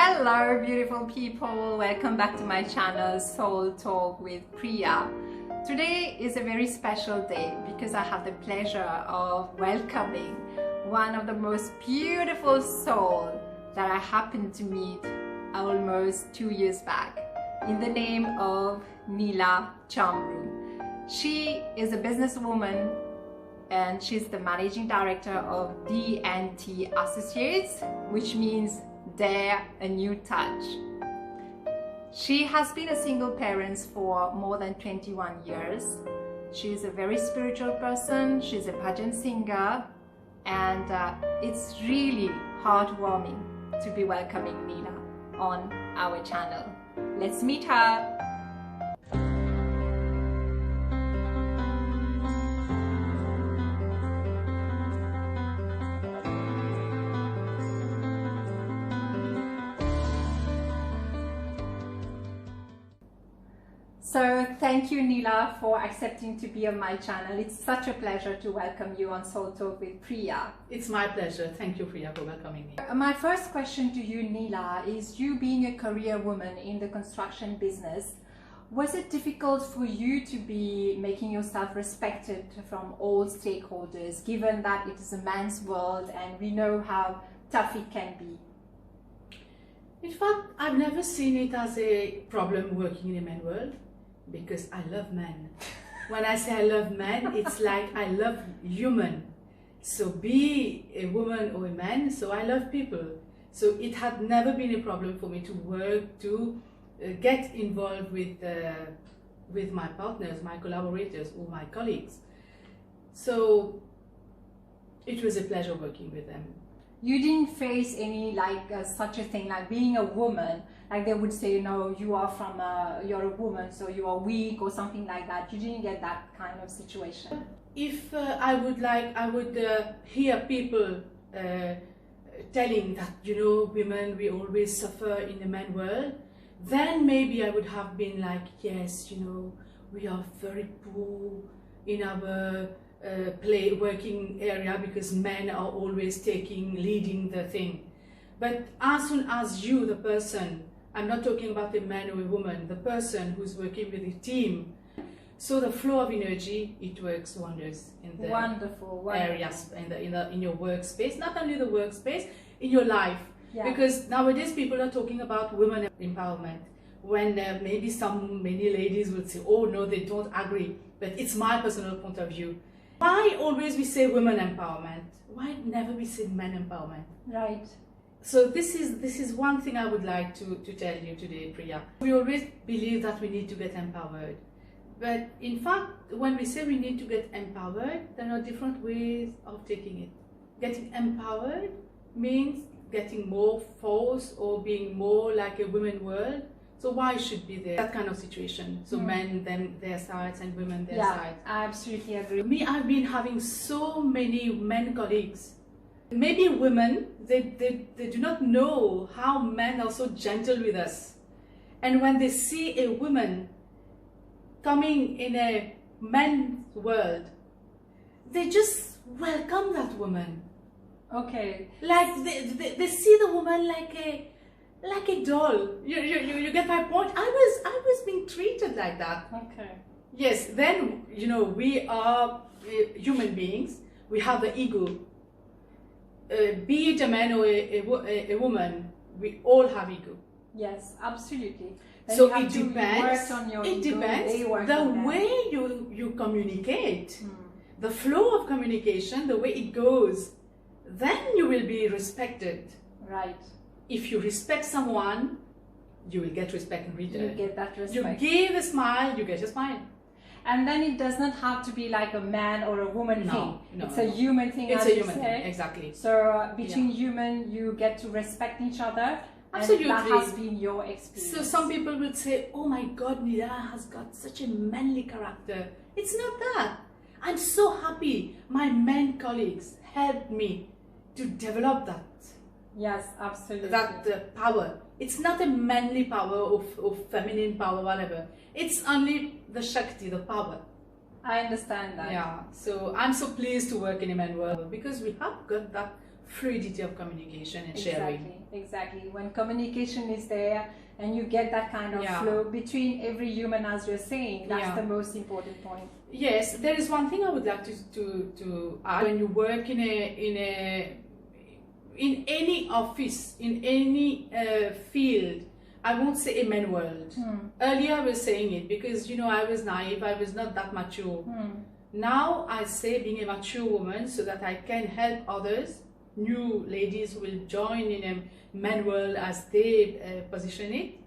Hello beautiful people, welcome back to my channel Soul Talk with Priya. Today is a very special day because I have the pleasure of welcoming one of the most beautiful souls that I happened to meet almost 2 years back in the name of Nilla Chamroo. She is a businesswoman and she's the managing director of DNT Associates, which means Dare a New Touch. She has been a single parent for more than 21 years. She's a very spiritual person, she's a pageant singer, and it's really heartwarming to be welcoming Nilla on our channel. Let's meet her. So thank you Nilla for accepting to be on my channel. It's such a pleasure to welcome you on Soul Talk with Priya. It's my pleasure. Thank you Priya for welcoming me. My first question to you Nilla is, you being a career woman in the construction business, was it difficult for you to be making yourself respected from all stakeholders, given that it is a man's world and we know how tough it can be? In fact, I've never seen it as a problem working in a men's world, because I love men. When I say I love men, it's like I love human. So be a woman or a man, so I love people. So it had never been a problem for me to work, to get involved with my partners, my collaborators or my colleagues. So it was a pleasure working with them. You didn't face any such a thing like being a woman, like they would say, no, you are from you're a woman, so you are weak or something like that. You didn't get that kind of situation? If I would hear people telling that, you know, women, we always suffer in the men's world, then maybe I would have been like, yes, you know, we are very poor in our working area because men are always leading the thing. But as soon as you, the person, I'm not talking about a man or a woman, the person who's working with a team, so the flow of energy, it works wonders in the wonderful areas, in your workspace, not only the workspace, in your life. Yeah. Because nowadays people are talking about women empowerment, when maybe many ladies would say, oh no, they don't agree, but it's my personal point of view. Why always we say women empowerment? Why never we say men empowerment? Right. So this is one thing I would like to tell you today, Priya. We always believe that we need to get empowered. But in fact, when we say we need to get empowered, there are different ways of taking it. Getting empowered means getting more force or being more like a women world. So why should be there that kind of situation? So men, them, their sides, and women, their sides. I absolutely agree. Me, I've been having so many men colleagues. Maybe women, they do not know how men are so gentle with us. And when they see a woman coming in a men's world, they just welcome that woman. Okay. Like they see the woman like a doll. You get my point? I was being treated like that. Okay. Yes, then, you know, we are human beings. We have the ego. Be it a man or a woman, we all have ego. Yes, absolutely. Then So it depends. It Depends the way you communicate, the flow of communication, the way it goes. Then you will be respected. Right. If you respect someone, you will get respect in return. You get that respect. You give a smile, you get a smile. And then it does not have to be like a man or a woman thing. It's a human thing. It's a human thing, exactly. So between human, you get to respect each other. Absolutely. And that has been your experience. So some people would say, oh my God, Nilla has got such a manly character. It's not that. I'm so happy my men colleagues helped me to develop that. Yes, absolutely. That power. It's not a manly power or feminine power, whatever. It's only the Shakti, the power. I understand that. Yeah. So I'm so pleased to work in a men's world because we have got that fluidity of communication and sharing. Exactly. When communication is there and you get that kind of flow between every human, as you're saying, that's the most important point. Yes, there is one thing I would like to add. When you work in any office, in any field, I won't say a man world. Earlier I was saying it because, you know, I was naive, I was not that mature. Now I say being a mature woman so that I can help others, new ladies who will join in a man world as they position it.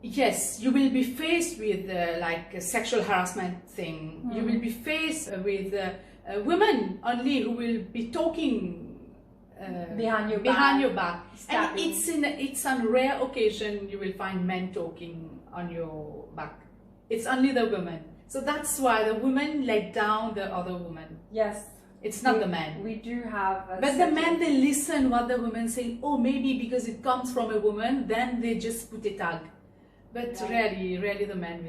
Yes, you will be faced with like a sexual harassment thing. You will be faced with women only who will be talking behind your back. And it's on rare occasion you will find men talking on your back. It's only the women. So that's why the women let down the other woman. Yes. It's not the men. We do have. But the men, they listen what the women say. Oh, maybe because it comes from a woman, then they just put a tag. But rarely the man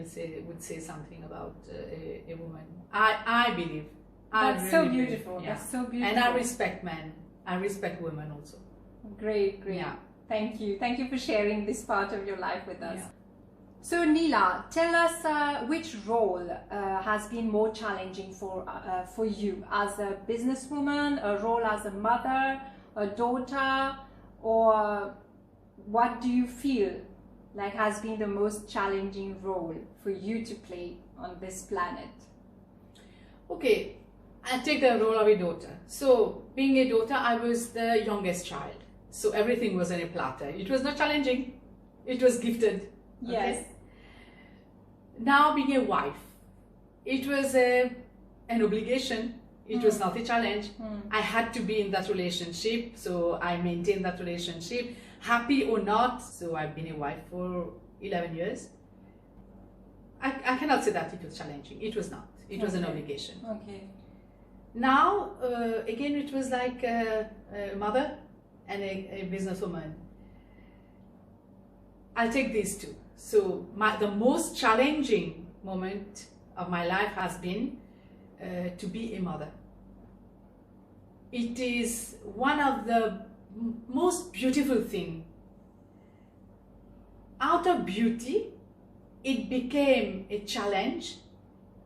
would say something about a woman. I believe. That's so beautiful. Yeah. That's so beautiful. And I respect men. I respect women also. Great. Yeah. Thank you for sharing this part of your life with us. Yeah. So Nilla, tell us which role has been more challenging for you as a businesswoman, a role as a mother, a daughter, or what do you feel like has been the most challenging role for you to play on this planet? Okay, I'll take the role of a daughter. So being a daughter, I was the youngest child. So everything was on a platter. It was not challenging. It was gifted. Yes. Okay? Now being a wife, it was an obligation. It was not a challenge. I had to be in that relationship, so I maintained that relationship, happy or not. So I've been a wife for 11 years. I cannot say that it was challenging. It was not. It was an obligation. Okay. Now, again, it was like a mother and a businesswoman. I'll take these two. So the most challenging moment of my life has been to be a mother. It is one of the most beautiful things. Out of beauty, it became a challenge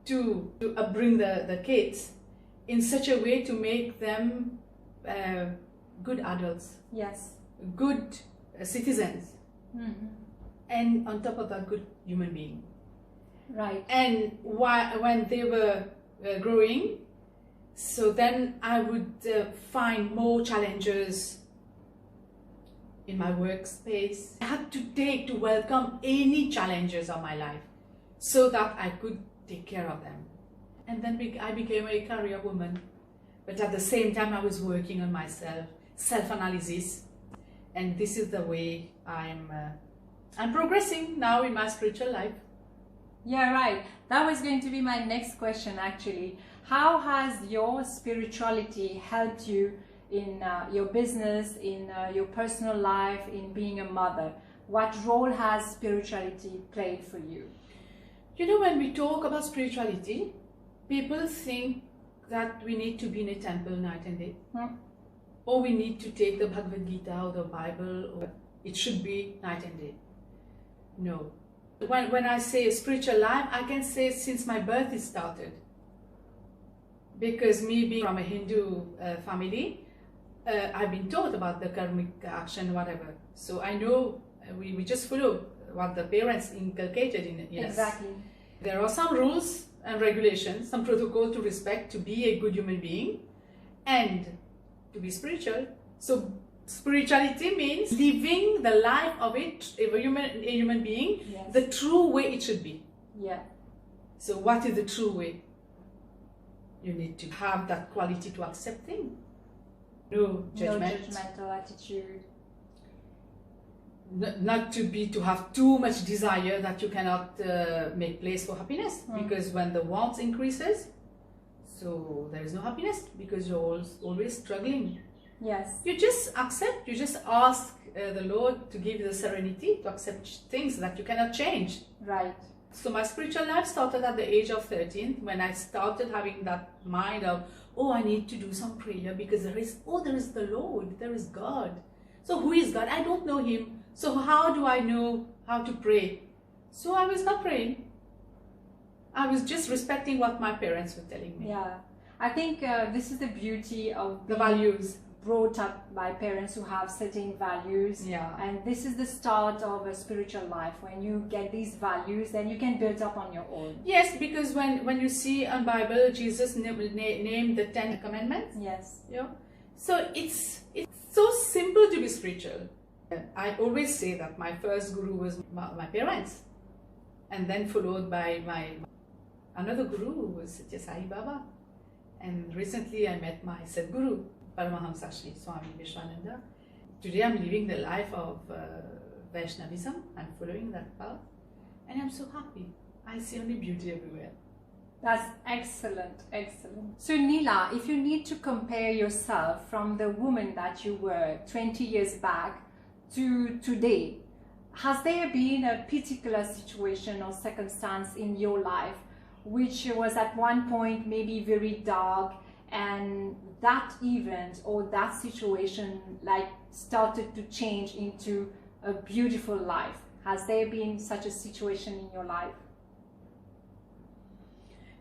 to upbring the kids in such a way to make them good adults. Yes. Good citizens. And on top of that, good human being. Right. And when they were growing, so then I would find more challenges in my workspace. I had to welcome any challenges of my life so that I could take care of them. And then I became a career woman. But at the same time, I was working on myself, self-analysis. And this is the way I'm progressing now in my spiritual life. Yeah, right. That was going to be my next question, actually. How has your spirituality helped you in your business, in your personal life, in being a mother? What role has spirituality played for you? You know, when we talk about spirituality, people think that we need to be in a temple night and day. Or we need to take the Bhagavad Gita or the Bible, or it should be night and day. No. When I say spiritual life, I can say since my birth it started. Because me being from a Hindu family, I've been taught about the karmic action, whatever. So I know we just follow what the parents inculcated in us. Exactly. There are some rules and regulations, some protocol to respect to be a good human being and to be spiritual. So spirituality means living the life of a human being, yes, the true way it should be. Yeah. So what is the true way? You need to have that quality to accept things. No judgment. No judgmental attitude. Not to have too much desire that you cannot make place for happiness. Because when the want increases, so there is no happiness because you're always struggling. Yes. You just accept, you just ask the Lord to give you the serenity to accept things that you cannot change. Right. So my spiritual life started at the age of 13 when I started having that mind of, oh, I need to do some prayer because there is the Lord, there is God. So who is God? I don't know him. So how do I know how to pray? So I was not praying. I was just respecting what my parents were telling me. Yeah, I think this is the beauty of The values. Brought up by parents who have certain values. Yeah. And this is the start of a spiritual life. When you get these values, then you can build up on your own. Yes, because when you see in Bible, Jesus named the 10 commandments. Yes. You know? So it's so simple to be spiritual. I always say that my first guru was my parents, and then followed by another guru who was Sai Baba. And recently I met my Sadguru, Paramahansa Vishwananda. Today I'm living the life of Vaishnavism. I'm following that path, and I'm so happy. I see only beauty everywhere. That's excellent, excellent. So Nilla, if you need to compare yourself from the woman that you were 20 years back to today, has there been a particular situation or circumstance in your life which was at one point maybe very dark, and that event or that situation like started to change into a beautiful life? Has there been such a situation in your life?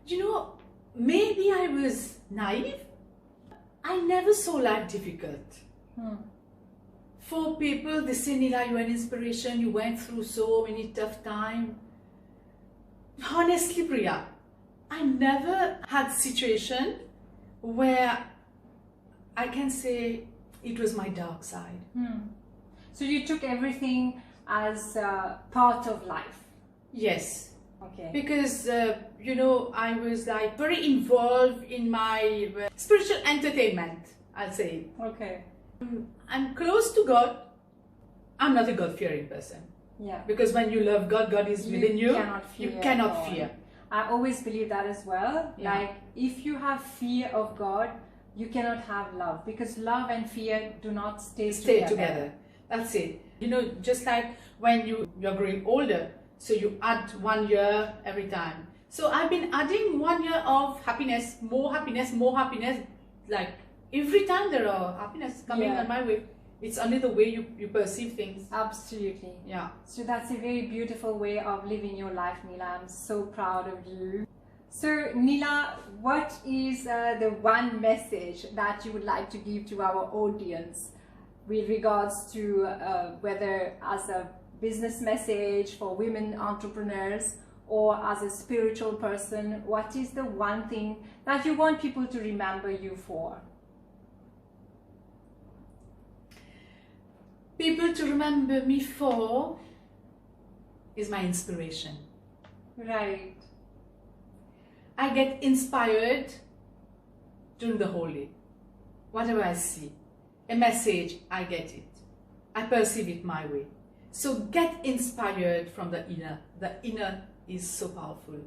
You know, maybe I was naive. I never saw life difficult. For people, they say, Nilla, you're an inspiration. You went through so many tough times. Honestly, Priya, I never had a situation where I can say it was my dark side. So you took everything as part of life? Yes. Okay. Because, you know, I was like very involved in my spiritual entertainment, I'll say. Okay. I'm close to God. I'm not a God-fearing person. Yeah. Because when you love God, God is within you. You You cannot fear. I always believe that as well. Yeah. Like, if you have fear of God, you cannot have love, because love and fear do not stay together. That's it. You know, just like when you're growing older, so you add 1 year every time. So I've been adding 1 year of happiness, more happiness, more happiness. Like every time there are happiness coming on my way. It's only the way you perceive things. Absolutely. Yeah. So that's a very beautiful way of living your life, Nilla. I'm so proud of you. So Nilla, what is the one message that you would like to give to our audience with regards to whether as a business message for women entrepreneurs or as a spiritual person? What is the one thing that you want people to remember you for? People to remember me for is my inspiration. Right. I get inspired during the whole day. Whatever I see, a message, I get it. I perceive it my way. So get inspired from the inner. The inner is so powerful.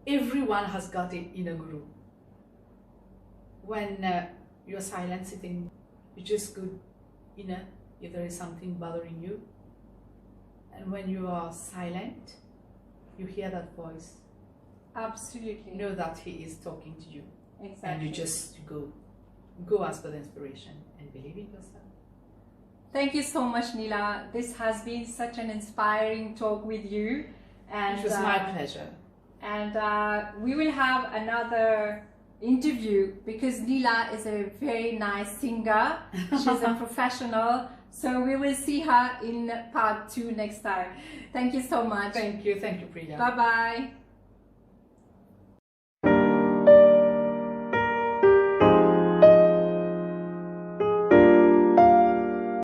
Everyone has got an inner guru. When you're silent sitting, you just go inner if there is something bothering you. And when you are silent, you hear that voice. Absolutely. Know that he is talking to you. Exactly. And you just go as per the inspiration and believe in yourself. Thank you so much, Nilla. This has been such an inspiring talk with you. And it was my pleasure. And we will have another interview because Nilla is a very nice singer. She's a professional. So we will see her in part 2 next time. Thank you so much. Thank you, Priya. Bye-bye.